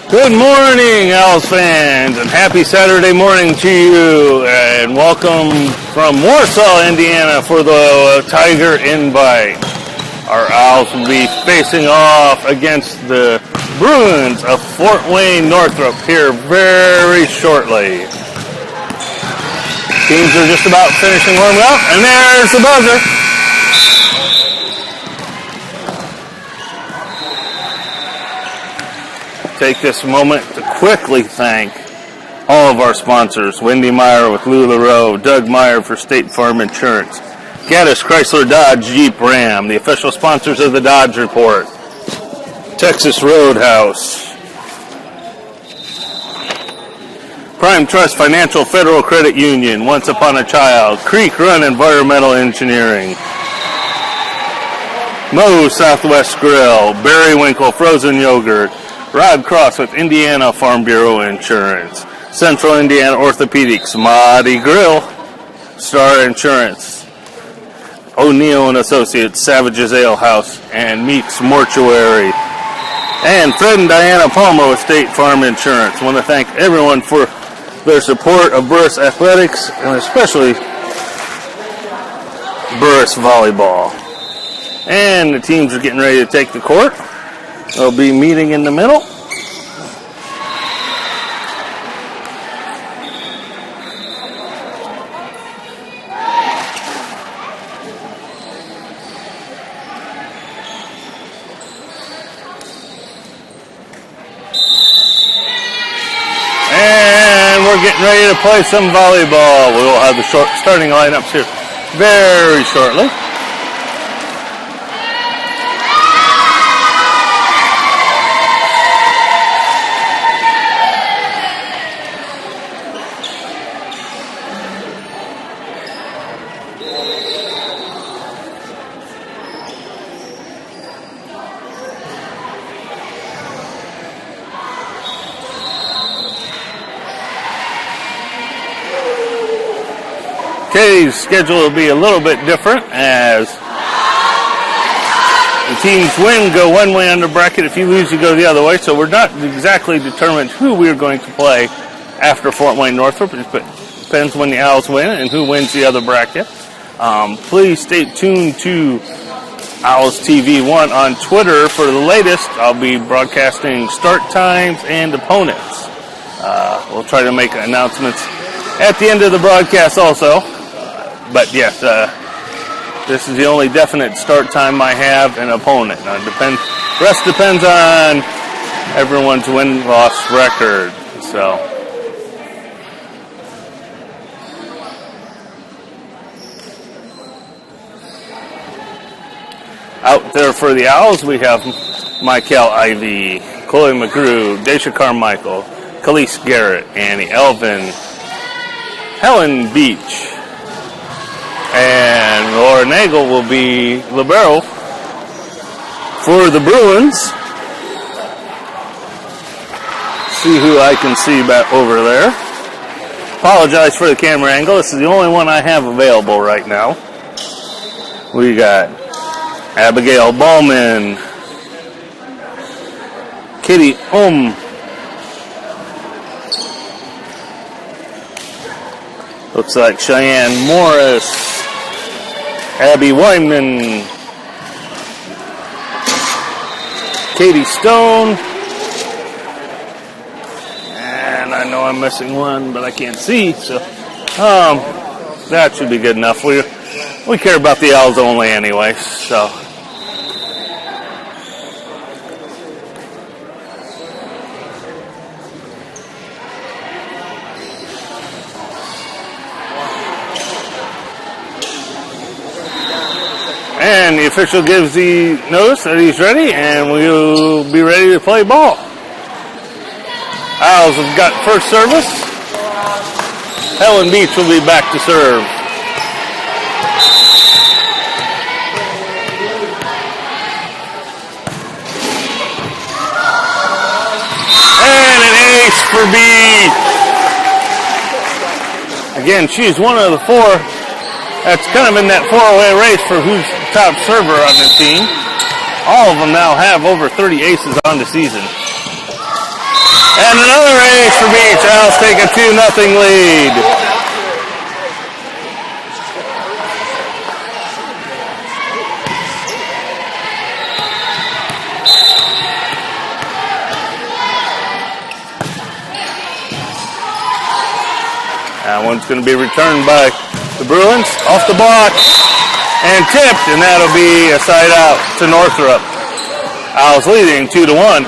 Good morning, Owls fans, and happy Saturday morning to you, and welcome from Warsaw, Indiana for the Tiger Invite. Our Owls will be facing off against the Bruins of Fort Wayne, Northrop here very shortly. Teams are just about finishing warming up, and there's the buzzer. Take this moment to quickly thank all of our sponsors: Wendy Meyer with LuLaRoe, Doug Meyer for State Farm Insurance, Gaddis Chrysler Dodge Jeep Ram, the official sponsors of the Dodge Report, Texas Roadhouse, Prime Trust Financial Federal Credit Union, Once Upon a Child, Creek Run Environmental Engineering, Moe's Southwest Grill, Barry Winkle Frozen Yogurt, Rod Cross with Indiana Farm Bureau Insurance, Central Indiana Orthopedics, Mahdi Grill, Star Insurance, O'Neill & Associates, Savage's Ale House, and Meeks Mortuary, and Fred and Diana Palmer with State Farm Insurance. I want to thank everyone for their support of Burris Athletics, and especially Burris Volleyball. And the teams are getting ready to take the court. They'll be meeting in the middle. And we're getting ready to play some volleyball. We will have the starting lineups here very shortly. Today's schedule will be a little bit different as the teams win go one way on the bracket. If you lose, you go the other way. So we're not exactly determined who we're going to play after Fort Wayne Northrop. It depends when the Owls win and who wins the other bracket. Please stay tuned to Owls TV 1 on Twitter for the latest. I'll be broadcasting start times and opponents. We'll try to make announcements at the end of the broadcast also. But yes, this is the only definite start time I have and opponent. Rest depends on everyone's win-loss record. So, out there for the Owls, we have Michael Ivey, Chloe McGrew, Daisha Carmichael, Khalees Garrett, Annie Elvin, Helen Beach, and Laura Nagel will be libero for the Bruins. See who I can see back over there. Apologize for the camera angle. This is the only one I have available right now. We got Abigail Ballman, Kitty looks like Cheyenne Morris, Abby Weinman, Katie Stone, and I know I'm missing one, but I can't see, so that should be good enough. We care about the Owls only anyway, so. And the official gives the notice that he's ready, and we'll be ready to play ball. Owls have got first service. Helen Beach will be back to serve. And an ace for B. Again, she's one of the four that's kind of in that four-way race for who's top server on the team. All of them now have over 30 aces on the season. And another ace for Beach. Owls take a 2-0 lead. That one's going to be returned by the Bruins. Off the block and tipped, and that'll be a side out to Northrop. Owls leading 2-1.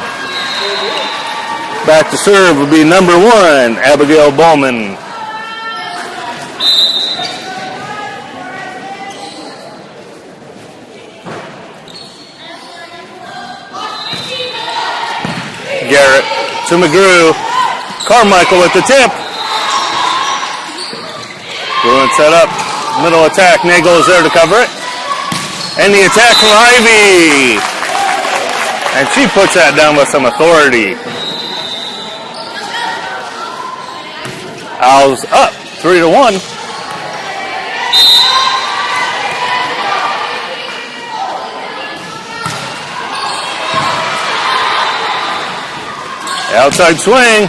Back to serve will be number 1, Abigail Bowman. Garrett to McGrew. Carmichael with the tip. Bruins set up. Middle attack. Nagel is there to cover it. And the attack from Ivy. And she puts that down with some authority. Owls up 3-1. The outside swing,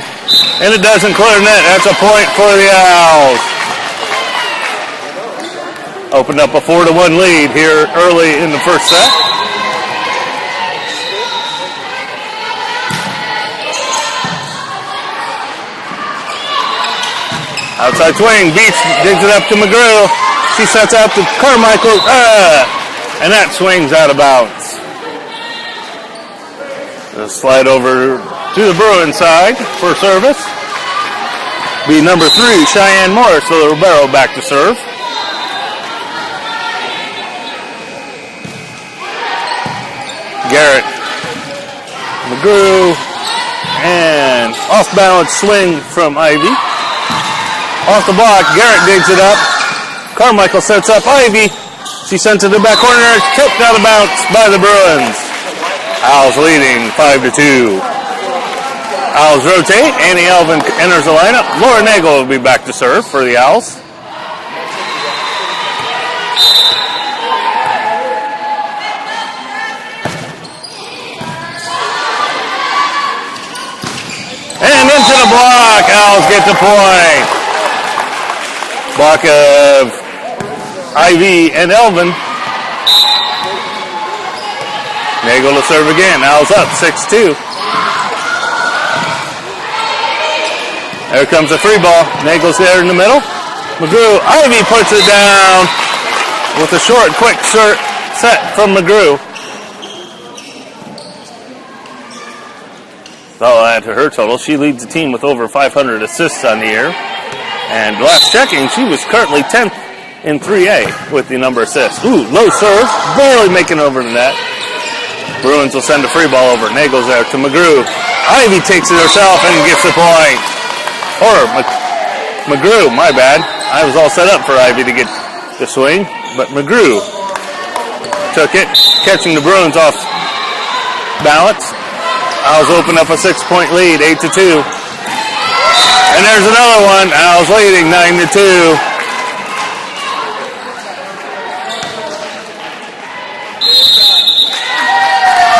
and it doesn't clear net. That's a point for the Owls. Opened up a 4-1 lead here early in the first set. Outside swing, Beach digs it up to McGrew. She sets out to Carmichael, and that swings out of bounds. They'll slide over to the Bruin side for service. Be number 3, Cheyenne Morris, so the Ribeiro back to serve. Garrett, McGrew, and off-balance swing from Ivy. Off the block, Garrett digs it up. Carmichael sets up Ivy. She sends it to the back corner, tipped out of bounds by the Bruins. Owls leading 5-2. Owls rotate. Annie Elvin enters the lineup. Laura Nagel will be back to serve for the Owls. And into the block. Owls get the point. Block of Ivy and Elvin. Nagel to serve again. Owls up 6-2. There comes a free ball. Nagel's there in the middle. McGrew. Ivy puts it down with a short, quick set from McGrew. That'll add to her total. She leads the team with over 500 assists on the year. And last checking, she was currently 10th in 3A with the number of assists. Ooh, low serve, barely making over the net. Bruins will send a free ball over. Nagel's there to McGrew. Ivy takes it herself and gets the point. Or McGrew, my bad. I was all set up for Ivy to get the swing, but McGrew took it, catching the Bruins off balance. Owls open up a 6-point lead, 8-2. And there's another one. Owls leading 9-2.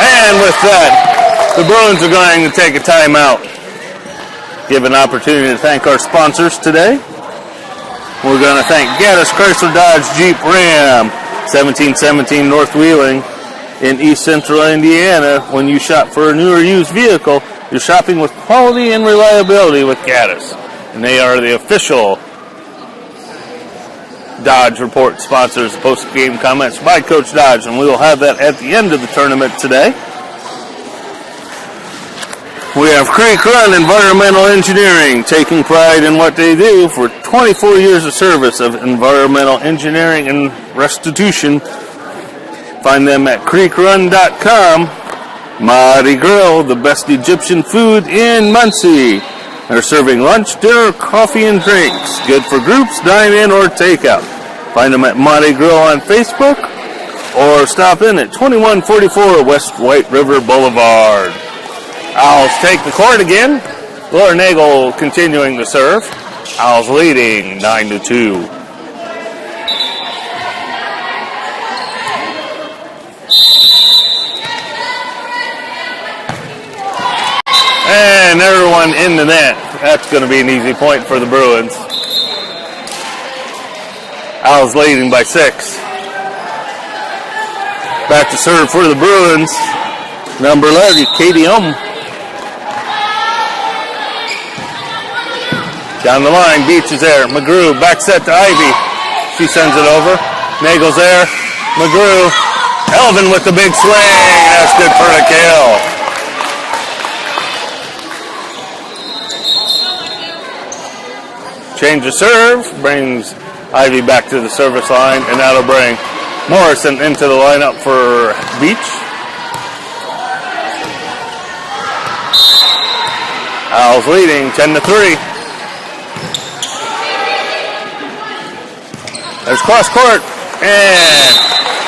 And with that, the Bruins are going to take a timeout. Give an opportunity to thank our sponsors today. We're going to thank Gaddis Chrysler Dodge Jeep Ram, 1717 North Wheeling in East Central Indiana. When you shop for a new or used vehicle, you're shopping with quality and reliability with Gaddis. And they are the official Dodge Report sponsors, post-game comments by Coach Dodge. And we will have that at the end of the tournament today. We have Creek Run Environmental Engineering, taking pride in what they do for 24 years of service of environmental engineering and restitution. Find them at creekrun.com. Mahdi Grill, the best Egyptian food in Muncie. They're serving lunch, dinner, coffee, and drinks. Good for groups, dine-in, or takeout. Find them at Mahdi Grill on Facebook or stop in at 2144 West White River Boulevard. Owls take the court again. Laura Nagel continuing to serve. Owls leading 9-2. And there one in the net. That's going to be an easy point for the Bruins. Owls leading by 6. Back to serve for the Bruins. Number 11, Katie Down the line, Beach is there. McGrew, back set to Ivy. She sends it over. Nagel's there. McGrew. Elvin with the big swing. That's good for a kill. Change of serve. Brings Ivy back to the service line. And that'll bring Morrison into the lineup for Beach. Owls leading 10-3. There's cross court, and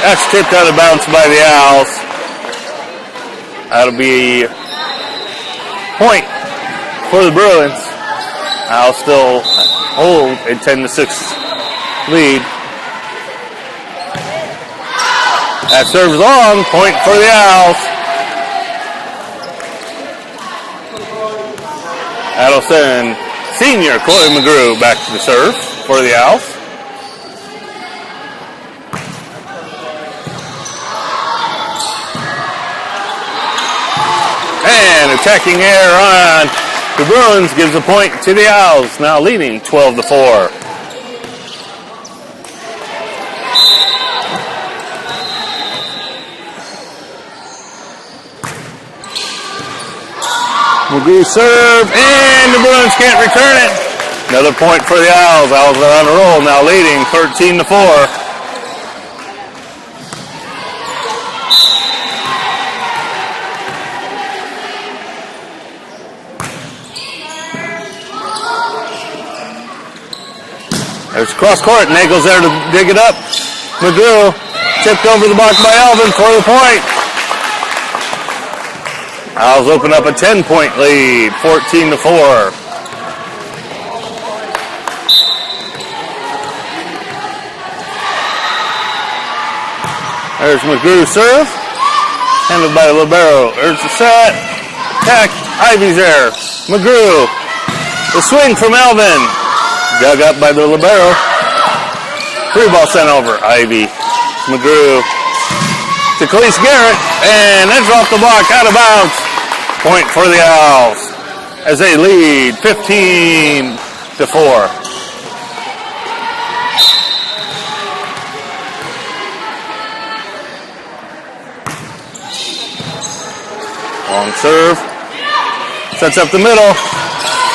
that's tipped out of bounds by the Owls. That'll be a point for the Bruins. Owls still hold a 10-6 lead. That serves long, point for the Owls. That'll send senior Chloe McGrew back to the serve for the Owls. And attacking air on the Bruins gives a point to the Owls, now leading 12-4. McGrew serve, and the Bruins can't return it. Another point for the Owls. Owls are on a roll, now leading 13-4. There's cross court. Nagel's there to dig it up. McGrew tipped over the block by Elvin for the point. Owls open up a 10-point lead, 14-4. There's McGrew's serve. Handled by the libero. There's the set. Attack. Ivy's there. McGrew. The swing from Elvin. Dug up by the libero. Free ball sent over. Ivy. McGrew. To Khalees Garrett. And that's off the block. Out of bounds. Point for the Owls as they lead 15-4. Long serve. Sets up the middle.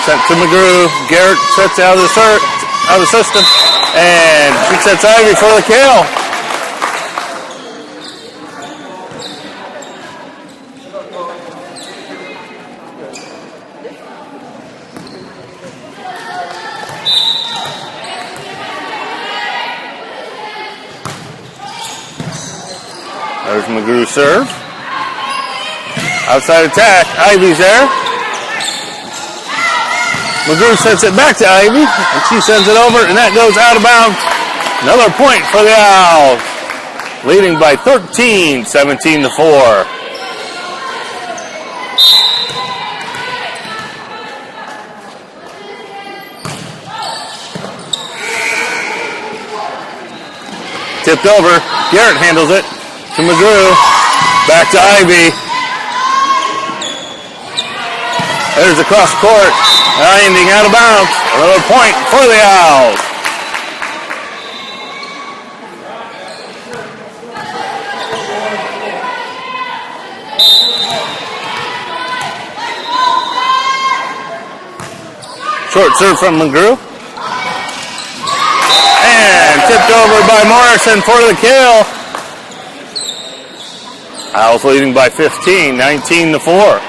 Sent to McGrew. Garrett sets out of the system. And she sets Ivy for the kill. There's McGrew's serve. Outside attack. Ivy's there. McGrew sends it back to Ivy, and she sends it over, and that goes out of bounds. Another point for the Owls, leading by 13, 17-4. Tipped over. Garrett handles it to McGrew. Back to Ivy. There's the cross court. Ending out of bounds. Another point for the Owls. Short serve from McGrew. And tipped over by Morrison for the kill. Owls leading by 15, 19-4.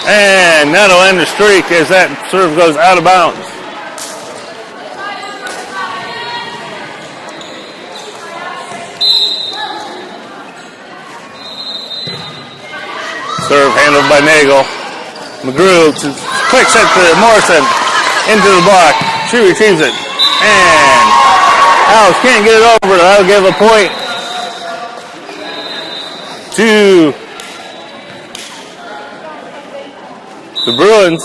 And that'll end the streak as that serve goes out of bounds. Serve handled by Nagel. McGrew, quick set to Morrison. Into the block. She retrieves it. And Owls can't get it over. That'll give a point to the Bruins.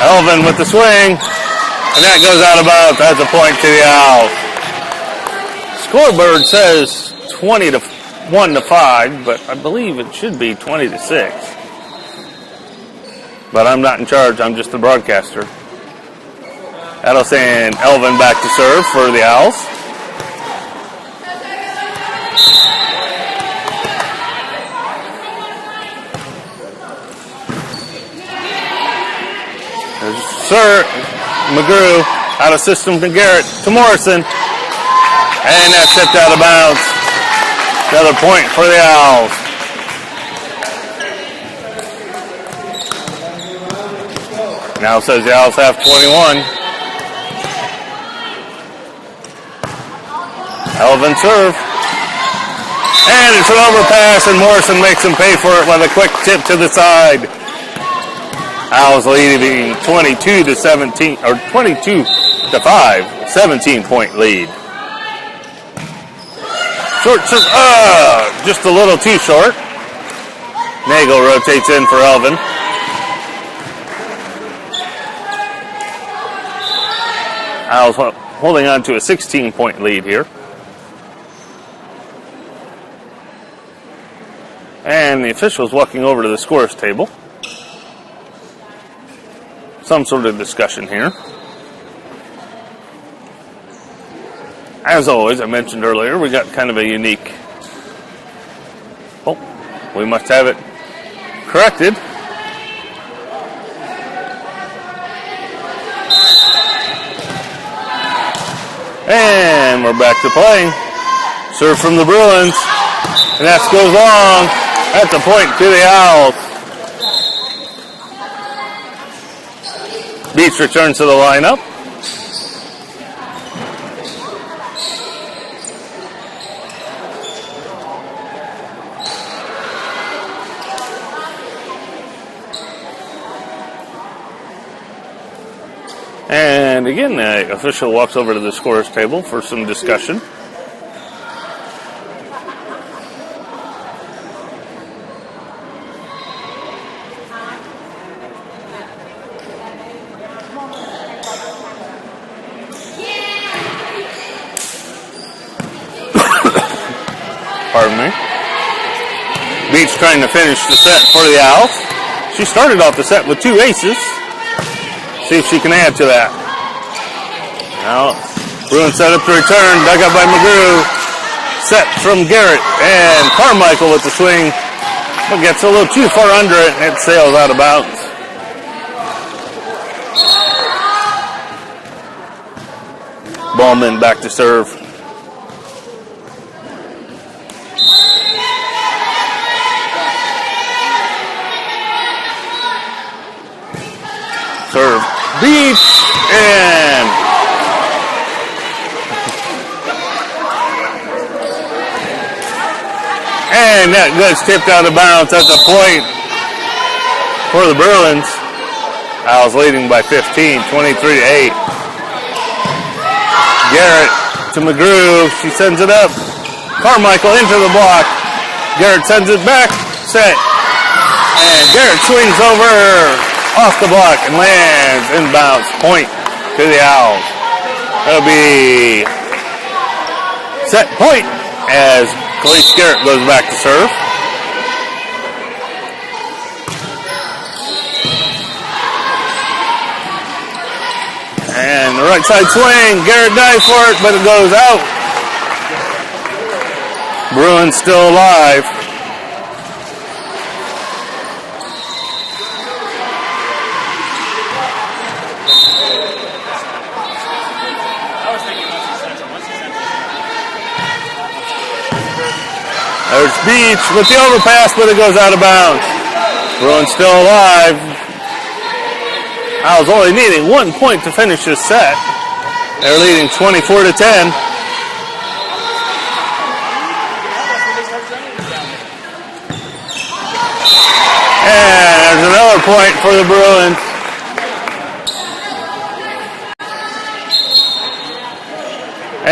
Elvin with the swing, and that goes out of bounds. That's a point to the Owls. Scoreboard says 21-5, but I believe it should be 20-6. But I'm not in charge. I'm just the broadcaster. That'll send Elvin back to serve for the Owls. Sir McGrew out of system to Garrett to Morrison. And that's tipped out of bounds. Another point for the Owls. Now says the Owls have 21. Elvin serve. And it's an overpass, and Morrison makes him pay for it with a quick tip to the side. Owls leading 22-17, or 22-5, 17-point lead. Short serve, just a little too short. Nagel rotates in for Elvin. Owls holding on to a 16-point lead here. And the officials walking over to the scores table. Some sort of discussion here. As always, I mentioned earlier, we got kind of a unique... Oh, we must have it corrected. And we're back to playing. Serve from the Bruins. And that goes long. That's a point to the Owls. Beach returns to the lineup. And again, the official walks over to the scorer's table for some discussion. Pardon me. Beach trying to finish the set for the Owls. She started off the set with 2 aces. See if she can add to that. Now, Bruin set up to return. Dug up by McGrew. Set from Garrett. And Carmichael with the swing. But gets a little too far under it, and it sails out of bounds. Ballman back to serve. Serve. Beach. And that gets tipped out of bounds. That's a point for the Bruins. Owls leading by 15, 23-8. Garrett to McGrew. She sends it up. Carmichael into the block. Garrett sends it back. Set. And Garrett swings over off the block and lands inbounds. Point to the Owls. That'll be set point as Khalees Garrett goes back to serve. And the right side swing. Garrett dives for it, but it goes out. Bruins still alive. There's Beach with the overpass, but it goes out of bounds. Bruins still alive. Owls only needing 1 point to finish this set. They're leading 24-10. And there's another point for the Bruins.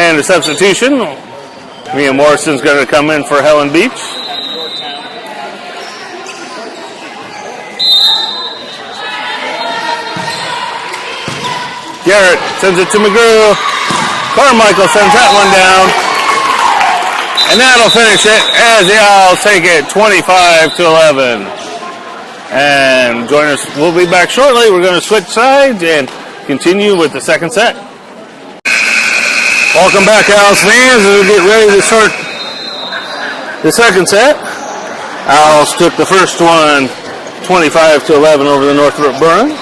And a substitution. Mia Morrison's going to come in for Helen Beach. Garrett sends it to McGrew. Carmichael sends that one down. And that'll finish it as the Owls take it 25-11. And join us. We'll be back shortly. We're going to switch sides and continue with the second set. Welcome back, Owls fans, as we get ready to start the second set. Owls took the first one 25-11 over the Northrop Bruins.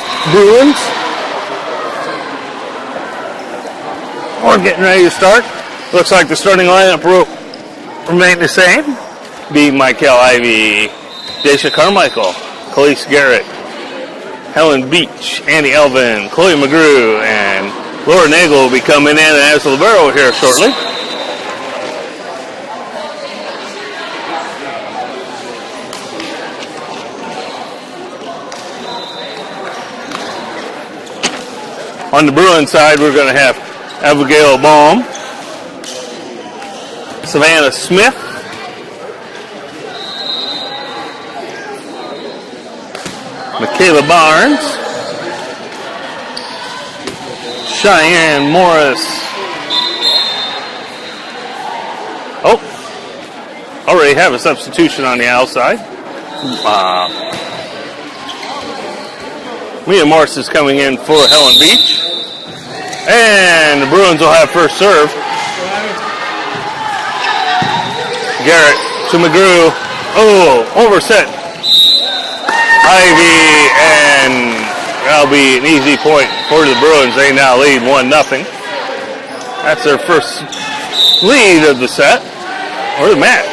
We're getting ready to start. Looks like the starting lineup will remain the same. Be Michael Ivey, Daisha Carmichael, Khalees Garrett, Helen Beach, Annie Elvin, Chloe McGrew, and Laura Nagel will be coming in as the libero here shortly. On the Bruin side, we're going to have Abigail Baum, Savannah Smith, Michaela Barnes, Cheyenne Morris. Oh, already have a substitution on the outside. Mia Morris is coming in for Helen Beach. And the Bruins will have first serve. Garrett to McGrew. Oh, overset. Ivy, and that'll be an easy point for the Bruins. They now lead 1-0. That's their first lead of the set, or the match.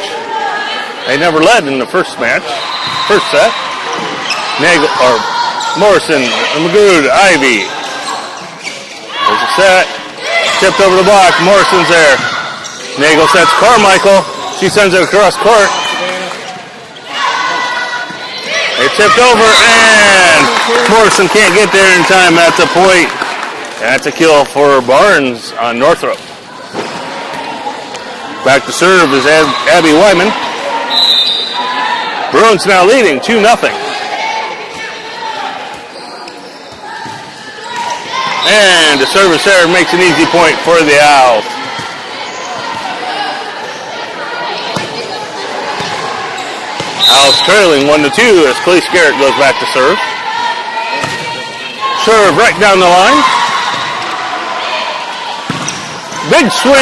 They never led in the first set. Morrison, McGrew to Ivy. There's a set. Tipped over the block. Morrison's there. Nagel sets Carmichael. She sends it across court. They tipped over, and Morrison can't get there in time. That's a point. That's a kill for Barnes on Northrop. Back to serve is Abby Wyman. Bruins now leading 2-0. And the service there makes an easy point for the Owls. Owls trailing 1-2 as Khalees Garrett goes back to serve. Serve right down the line. Big swing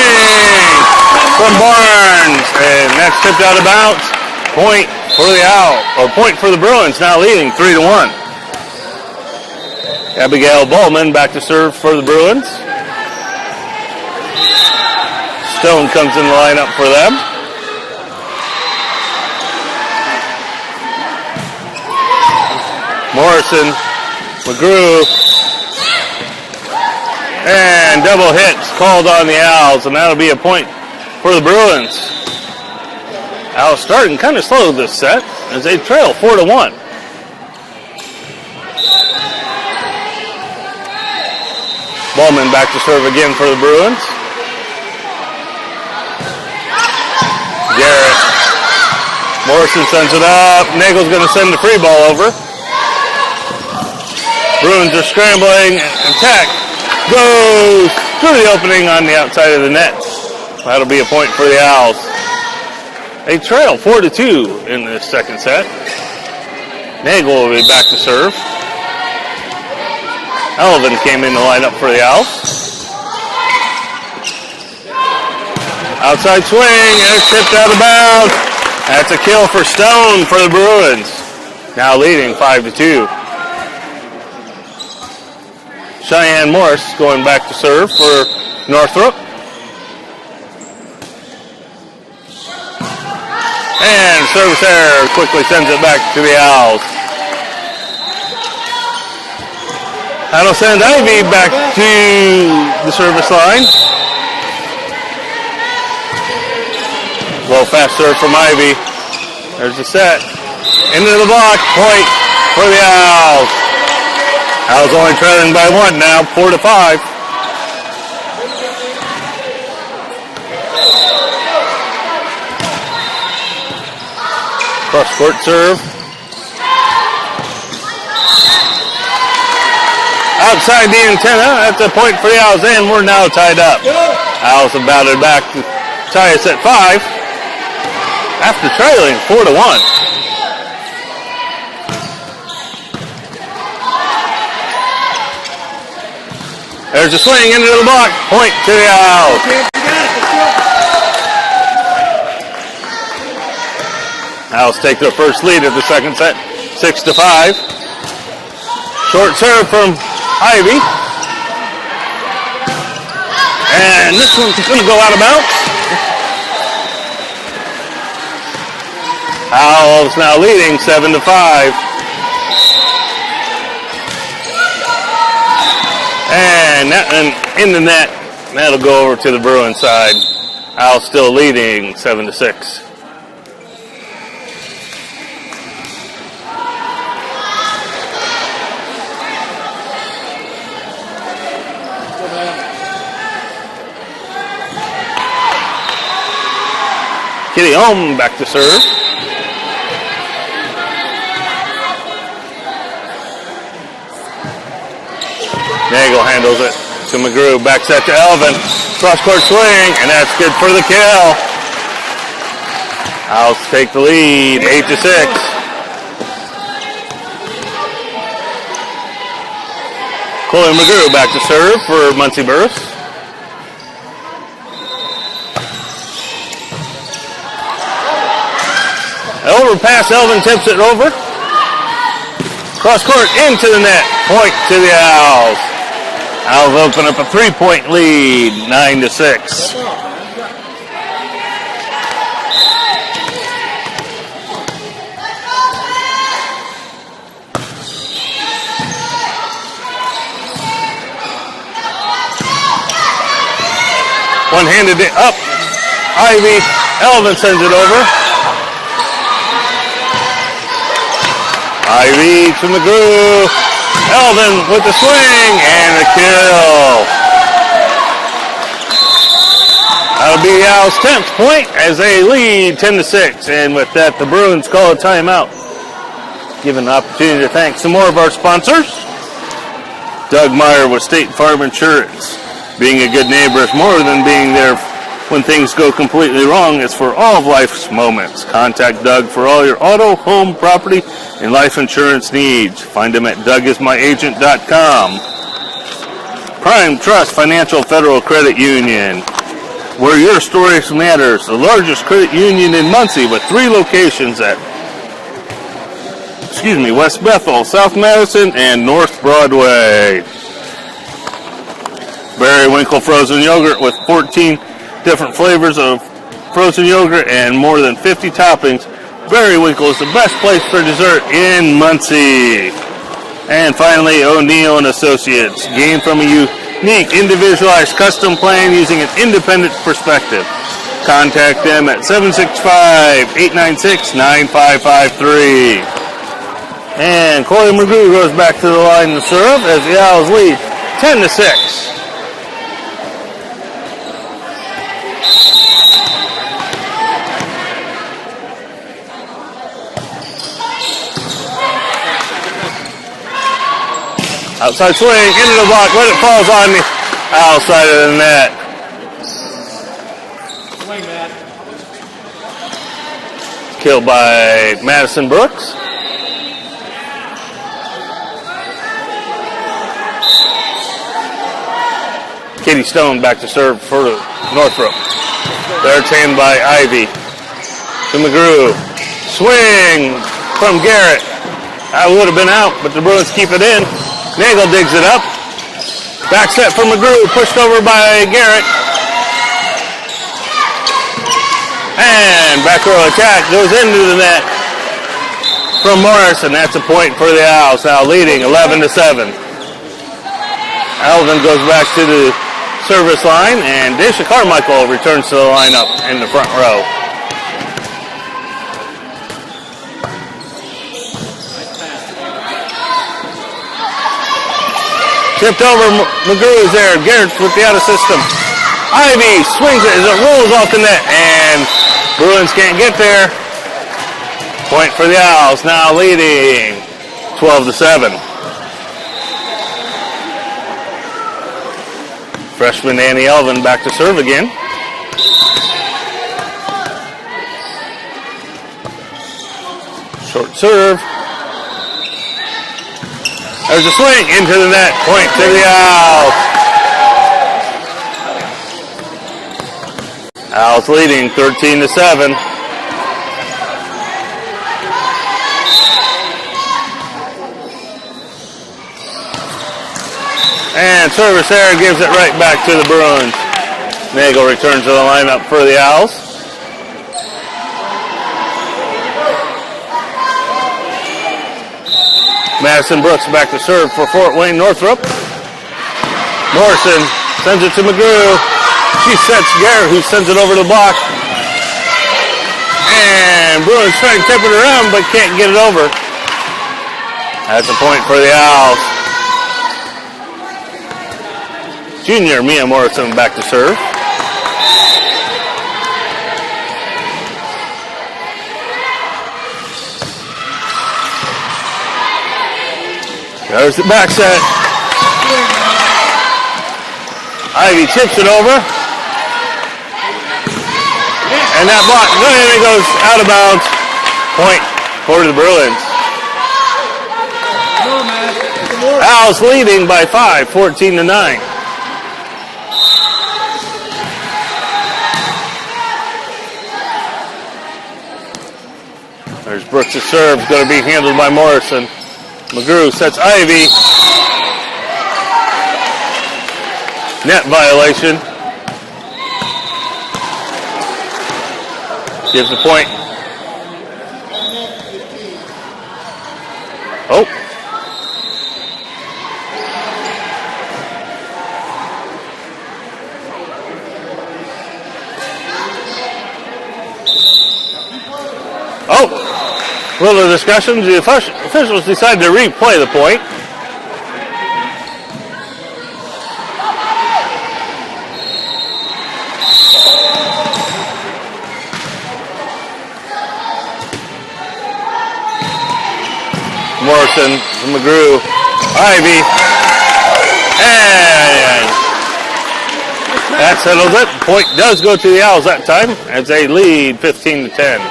from Barnes, and that's tipped out of bounds. Point for the Owls, or point for the Bruins, now leading 3-1. Abigail Bowman back to serve for the Bruins. Stone comes in the lineup for them. Morrison, McGrew, and double hits called on the Owls, and that'll be a point for the Bruins. Owls starting kind of slow this set as they trail 4-1. Bowman back to serve again for the Bruins. Garrett. Morrison sends it up. Nagel's going to send the free ball over. Bruins are scrambling. Attack goes through the opening on the outside of the net. That'll be a point for the Owls. They trail 4-2 in this second set. Nagel will be back to serve. Elvin came in to line up for the Owls. Outside swing, and it's tipped out of bounds. That's a kill for Stone for the Bruins. Now leading 5-2. Cheyenne Morris going back to serve for Northrop. And service error quickly sends it back to the Owls. That'll send Ivy back to the service line. Low fast serve from Ivy. There's the set. Into the block. Point for the Owls. Owls only trailing by 1 now, 4-5. Cross-court serve. Outside the antenna. That's a point for the Owls, and we're now tied up. Owls have batted back to tie us at 5 after trailing 4-1. There's a swing into the block. Point to the Owls. Owls take their first lead of the second set, 6-5. Short serve from Ivy. And this one's going to go out of bounds. Owls now leading 7-5. And in the net, that'll go over to the Bruins side. Owls still leading 7-6. Kitty home back to serve. Nagel handles it to McGrew. Back set to Elvin. Cross-court swing, and that's good for the kill. Owls take the lead, 8-6. Chloe McGrew back to serve for Muncie Burris. Overpass, Elvin tips it over. Cross-court into the net. Point to the Owls. Owls open up a 3-point lead, 9-6. One-handed it up. Ivy. Elvin sends it over. Ivy to McGrew. Elvin with the swing and the kill. That'll be the Owls' 10th point as they lead 10-6. And with that, the Bruins call a timeout. Given an opportunity to thank some more of our sponsors. Doug Meyer with State Farm Insurance. Being a good neighbor is more than being there when things go completely wrong. It's for all of life's moments. Contact Doug for all your auto, home, property, and life insurance needs. Find him at dougismyagent.com. Prime Trust Financial Federal Credit Union, where your story matters. The largest credit union in Muncie with 3 locations at West Bethel, South Madison, and North Broadway. Berry Winkle frozen yogurt with 14 different flavors of frozen yogurt and more than 50 toppings. Berry Winkle is the best place for dessert in Muncie. And finally, O'Neill & Associates. Gain from a unique, individualized custom plan using an independent perspective. Contact them at 765-896-9553. And Chloe McGrew goes back to the line to serve as the Owls lead 10-6. Outside swing, into the block, but it falls on the Owl side of the net. Swing, Matt. Killed by Madison Brooks. Katie Stone back to serve for Northrop. They're tamed by Ivy. To McGrew. Swing from Garrett. That would have been out, but the Bruins keep it in. Nagel digs it up. Back set for McGrew, pushed over by Garrett. And back row attack goes into the net from Morris, and that's a point for the Owls, now leading 11-7. Elvin goes back to the service line, and Daisha Carmichael returns to the lineup in the front row. Tipped over, McGrew is there. Garrett's with the out of system. Ivy swings it as it rolls off the net, and Bruins can't get there. Point for the Owls, now leading 12-7. Freshman Annie Elvin back to serve again. Short serve. There's a swing into the net. Point to the Owls. Owls leading 13-7. And service error gives it right back to the Bruins. Nagel returns to the lineup for the Owls. Madison Brooks back to serve for Fort Wayne Northrop. Morrison sends it to McGrew. She sets Garrett, who sends it over the block. And Bruins trying to tip it around, but can't get it over. That's a point for the Owls. Junior Mia Morrison back to serve. There's the back set. Ivy tips it over. And that block, and it goes out of bounds. Point for the Bruins. Owls leading by 5, 14-9. There's Brooks' serve, going to be handled by Morrison. McGrew sets Ivy. Net violation. Gives the point. Oh. Oh. Little discussions. The officials decided to replay the point. Morrison, McGrew, Ivy, and that settles it. Point does go to the Owls that time as they lead 15-10.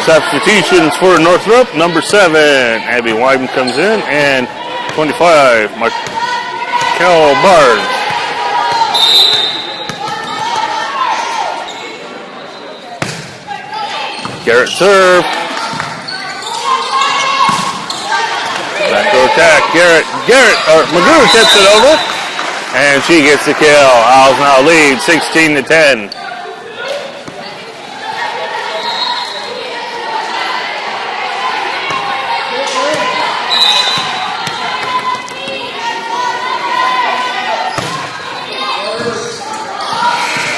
Substitutions for Northrop. Number 7, Abby Wyden comes in, and 25, Michael Barnes. Garrett serve. Backdoor attack. McGrew tips it over, and she gets the kill. Owls now lead 16-10.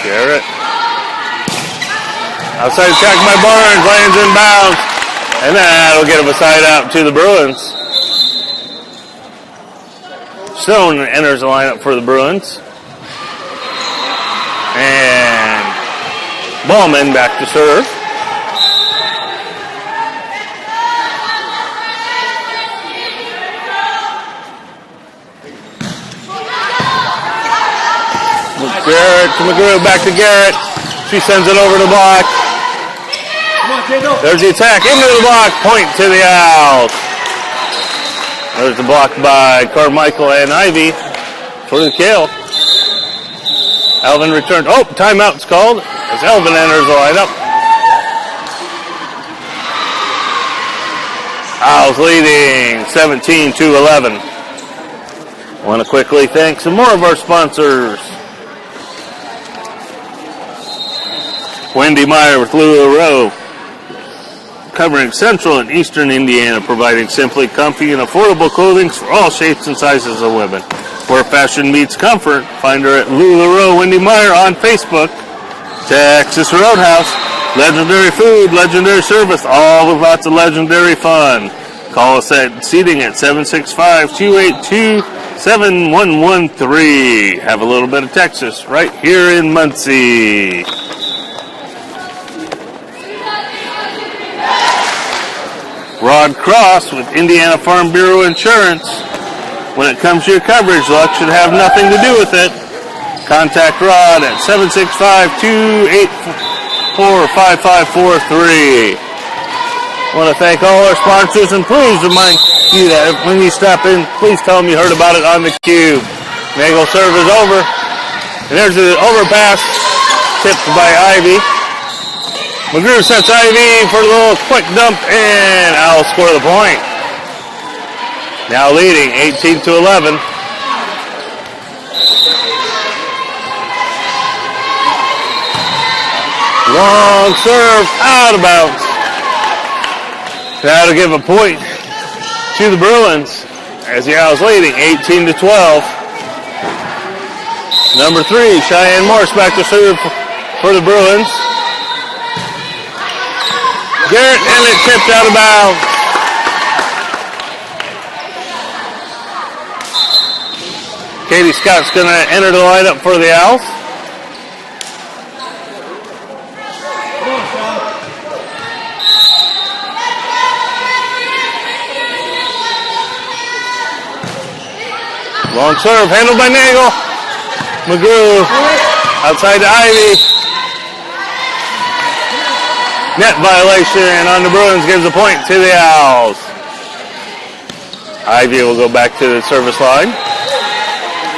Garrett. Outside attack by Barnes, lands inbounds, and that'll get him a side out to the Bruins. Stone enters the lineup for the Bruins. And Ballman back to serve. Garrett to McGrew, back to Garrett. She sends it over the block. There's the attack into the block. Point to the Owls. There's the block by Carmichael and Ivy for the kill. Elvin returned. Oh, timeout's called as Elvin enters the lineup. Owls leading 17-11. I want to quickly thank some more of our sponsors. Wendy Meyer with LuLaRoe, covering central and eastern Indiana, providing simply comfy and affordable clothing for all shapes and sizes of women. Where fashion meets comfort, find her at LuLaRoe Wendy Meyer on Facebook. Texas Roadhouse, legendary food, legendary service, all with lots of legendary fun. Call us at seating at 765-282 7113. Have a little bit of Texas right here in Muncie. Rod Cross with Indiana Farm Bureau Insurance. When it comes to your coverage, luck should have nothing to do with it. Contact Rod at 765-284-5543. I want to thank all our sponsors, and please remind you that when you stop in, please tell them you heard about it on the cube. Nagel serve is over. And there's the overpass tipped by Ivy. McGrew sets Ivy for a little quick dump, and I'll score the point. Now leading 18-11. Long serve, out of bounds. That'll give a point to the Bruins as the Owls leading 18-12. Number 3, Cheyenne Morse back to serve for the Bruins. Garrett, and it tipped out of bounds. Katie Scott's going to enter the lineup for the Owls. Long serve, handled by Nagel. McGrew outside to Ivy. Net violation on the Bruins gives a point to the Owls. Ivy will go back to the service line.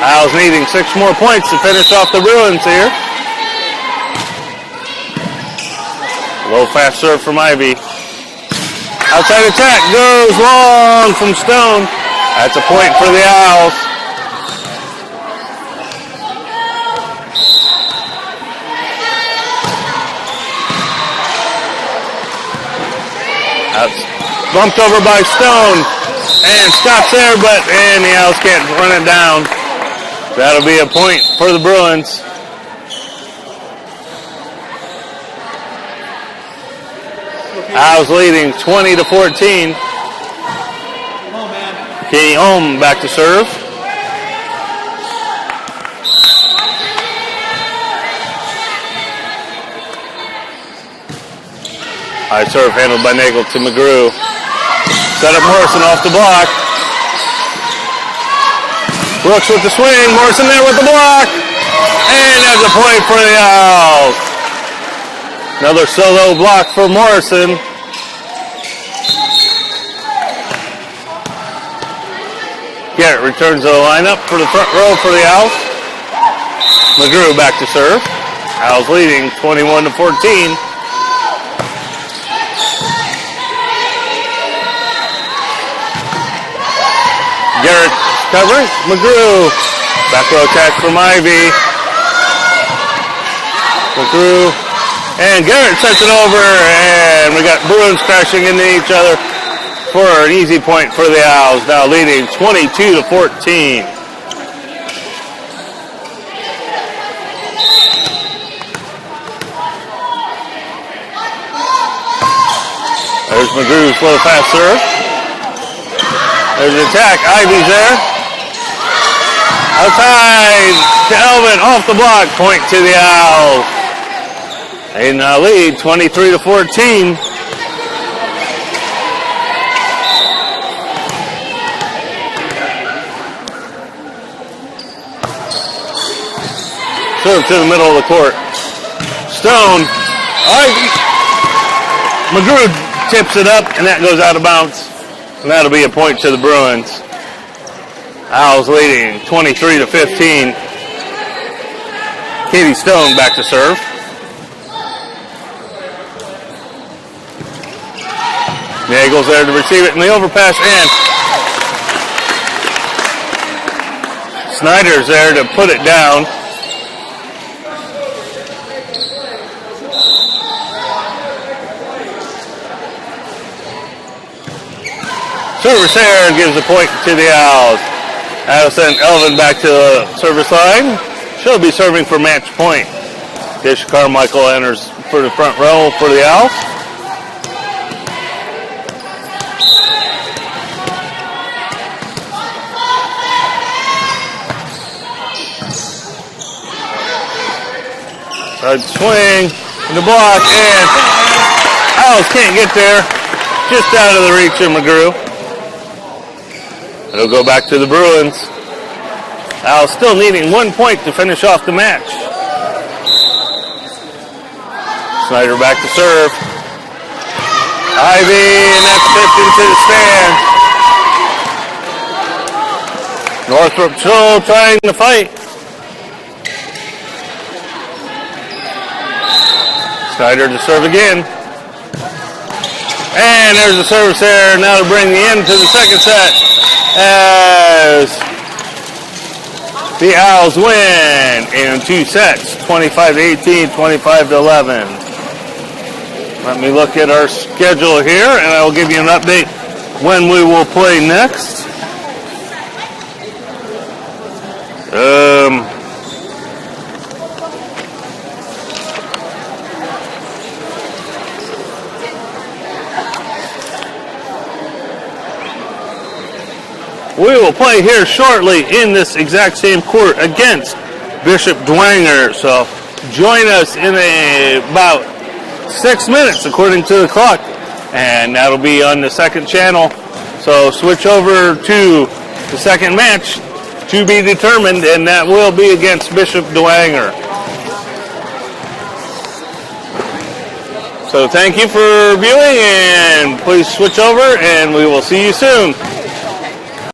Owls needing 6 more points to finish off the Bruins here. Low fast serve from Ivy. Outside attack goes long from Stone. That's a point for the Owls. Bumped over by Stone, and Scott's there, and the Owls can't run it down. That'll be a point for the Bruins. Owls leading 20-14. Katie Ohm back to serve. High serve handled by Nagel to McGrew. Set up Morrison off the block. Brooks with the swing. Morrison there with the block. And there's a point for the Owls. Another solo block for Morrison. Garrett returns to the lineup for the front row for the Owls. McGrew back to serve. Owls leading 21-14. Garrett covering. McGrew. Back row attack from Ivy. McGrew. And Garrett sets it over. And we got Bruins crashing into each other for an easy point for the Owls. Now leading 22-14. There's McGrew's slow fast serve. There's an attack. Ivy's there. Outside to Elvin. Off the block. Point to the Owls. They now lead 23-14. Serve to the middle of the court. Stone. Ivy. McGrew tips it up, and that goes out of bounds. And that'll be a point to the Bruins. Owls leading 23-15. Katie Stone back to serve. Nagel's there to receive it in the overpass, and Snyder's there to put it down. Service there and gives the point to the Owls. That'll send Elvin back to the service line. She'll be serving for match point. Tish Carmichael enters for the front row for the Owls. A swing, and the block, and Owls can't get there. Just out of the reach of McGrew. It'll go back to the Bruins. Owls still needing 1 point to finish off the match. Snyder back to serve. Ivy, and that's tipped into the stand. Northrop still trying to fight. Snyder to serve again. And there's a service there. Now to bring the end to the second set as the Owls win in 2 sets, 25-18, 25-11. Let me look at our schedule here, and I will give you an update when we will play next. We will play here shortly in this exact same court against Bishop Dwenger. So join us in about 6 minutes according to the clock. And that'll be on the second channel. So switch over to the second match to be determined, and that will be against Bishop Dwenger. So thank you for viewing, and please switch over, and we will see you soon.